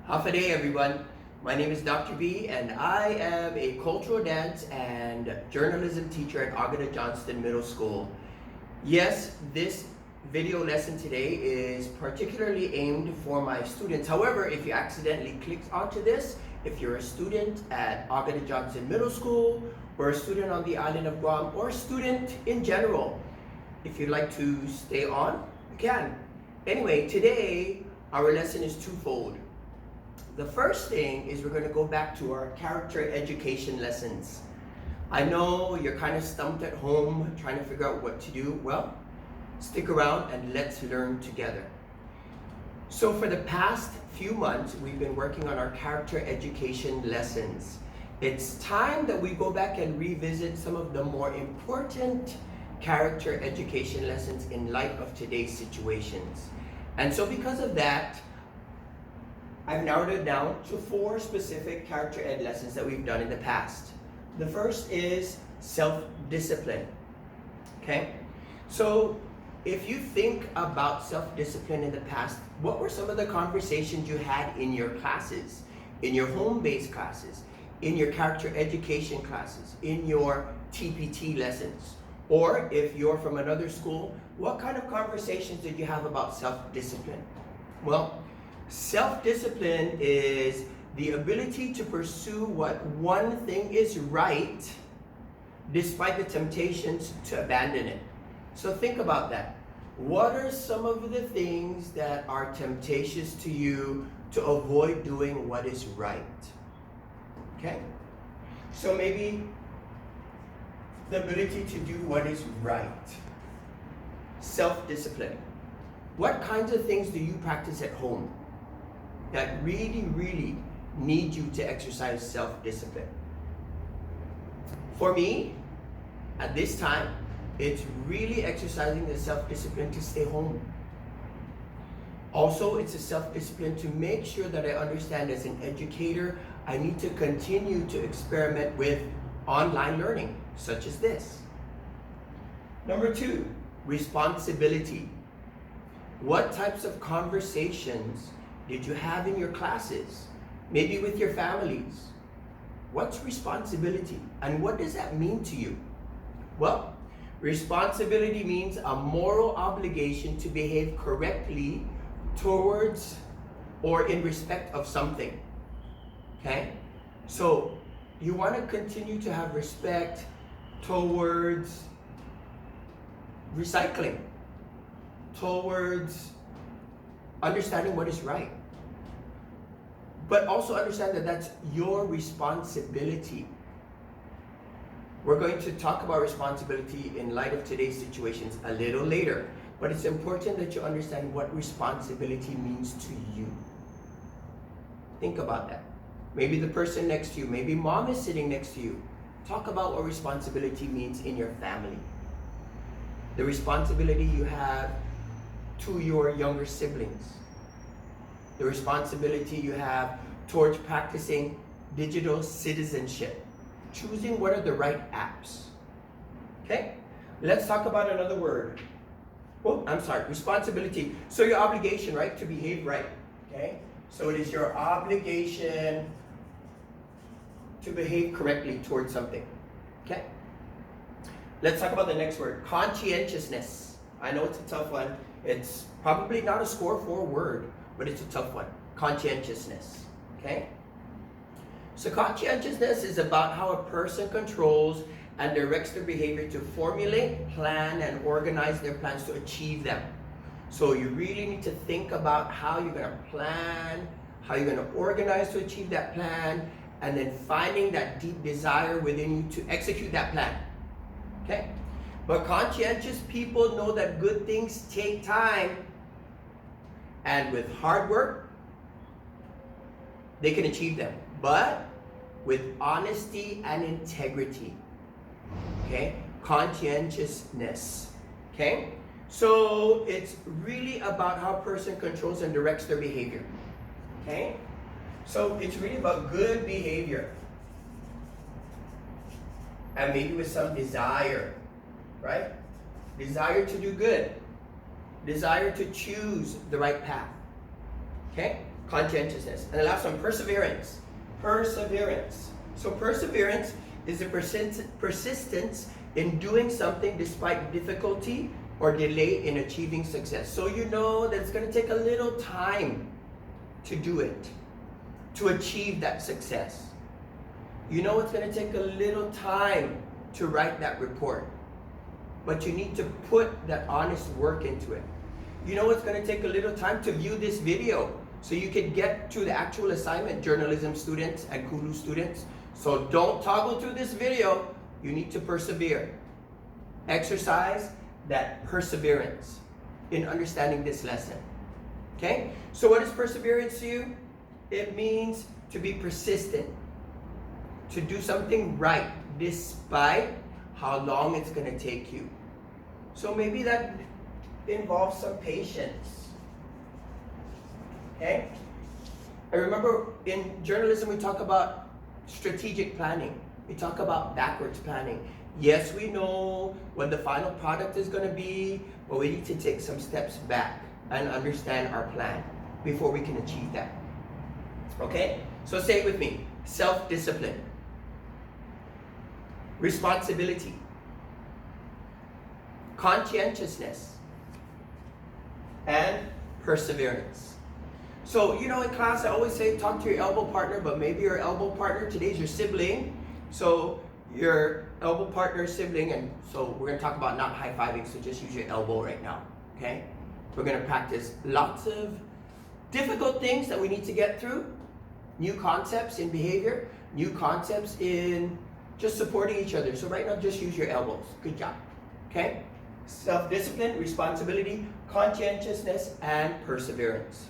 Half a day, everyone. My name is Dr. B, and I am a cultural dance and journalism teacher at Agatha Johnston Middle School. Yes, this video lesson today is particularly aimed for my students. However, if you accidentally clicked onto this, if you're a student at Agatha Johnston Middle School, or a student on the island of Guam, or a student in general, if you'd like to stay on, you can. Anyway, today our lesson is twofold. The first thing is we're going to go back to our character education lessons. I know you're kind of stumped at home trying to figure out what to do. Well, stick around and let's learn together. So for the past few months, we've been working on our character education lessons. It's time that we go back and revisit some of the more important character education lessons in light of today's situations. And so because of that, I've narrowed it down to 4 specific character ed lessons that we've done in the past. The first is self-discipline. Okay? So if you think about self-discipline in the past, what were some of the conversations you had in your classes, in your home-based classes, in your character education classes, in your TPT lessons? Or if you're from another school, what kind of conversations did you have about self-discipline? Well, self-discipline is the ability to pursue what one thing is right despite the temptations to abandon it. So think about that. What are some of the things that are temptations to you to avoid doing what is right? Okay? So maybe the ability to do what is right. Self-discipline. What kinds of things do you practice at home that really need you to exercise self-discipline? For me, at this time, it's really exercising the self-discipline to stay home. Also, it's a self-discipline to make sure that I understand as an educator, I need to continue to experiment with online learning, such as this. Number 2, responsibility. What types of conversations did you have in your classes? Maybe with your families. What's responsibility? And what does that mean to you? Well, responsibility means a moral obligation to behave correctly towards or in respect of something. Okay? So you want to continue to have respect towards recycling, towards understanding what is right. But also understand that that's your responsibility. We're going to talk about responsibility in light of today's situations a little later. But it's important that you understand what responsibility means to you. Think about that. Maybe the person next to you, maybe mom is sitting next to you. Talk about what responsibility means in your family. The responsibility you have to your younger siblings. The responsibility you have towards practicing digital citizenship. Choosing what are the right apps. Okay? Let's talk about another word. Oh, I'm sorry, responsibility. So your obligation, right, to behave right. Okay? So it is your obligation to behave correctly towards something. Okay? Let's talk about the next word, conscientiousness. I know it's a tough one. It's probably not a score 4 word, but it's a tough one. Conscientiousness. Okay? So conscientiousness is about how a person controls and directs their behavior to formulate, plan, and organize their plans to achieve them. So you really need to think about how you're going to plan, how you're going to organize to achieve that plan, and then finding that deep desire within you to execute that plan. Okay? But conscientious people know that good things take time, and with hard work, they can achieve them. But with honesty and integrity. Okay? Conscientiousness. Okay? So it's really about how a person controls and directs their behavior. Okay? So it's really about good behavior. And maybe with some desire. Right? Desire to do good. Desire to choose the right path. Okay? Conscientiousness. And the last one, perseverance. Perseverance. So perseverance is the persistence in doing something despite difficulty or delay in achieving success. So you know that it's going to take a little time to do it, to achieve that success. You know it's going to take a little time to write that report, but you need to put that honest work into it. You know it's going to take a little time to view this video so you can get to the actual assignment, journalism students and Kulu students. So don't toggle through this video. You need to persevere. Exercise that perseverance in understanding this lesson. Okay? So what is perseverance to you? It means to be persistent, to do something right despite how long it's going to take you. So maybe that involves some patience. Okay? I remember in journalism we talk about strategic planning. We talk about backwards planning. Yes, we know what the final product is going to be, but we need to take some steps back and understand our plan before we can achieve that. Okay? So say it with me. Self-discipline, responsibility, conscientiousness, and perseverance. So, you know, in class I always say talk to your elbow partner, but maybe your elbow partner today is your sibling. So your elbow partner, sibling, and so we're going to talk about not high-fiving, so just use your elbow right now, okay? We're going to practice lots of difficult things that we need to get through, new concepts in behavior, new concepts in just supporting each other. So right now, just use your elbows. Good job, okay? Self-discipline, responsibility, conscientiousness, and perseverance.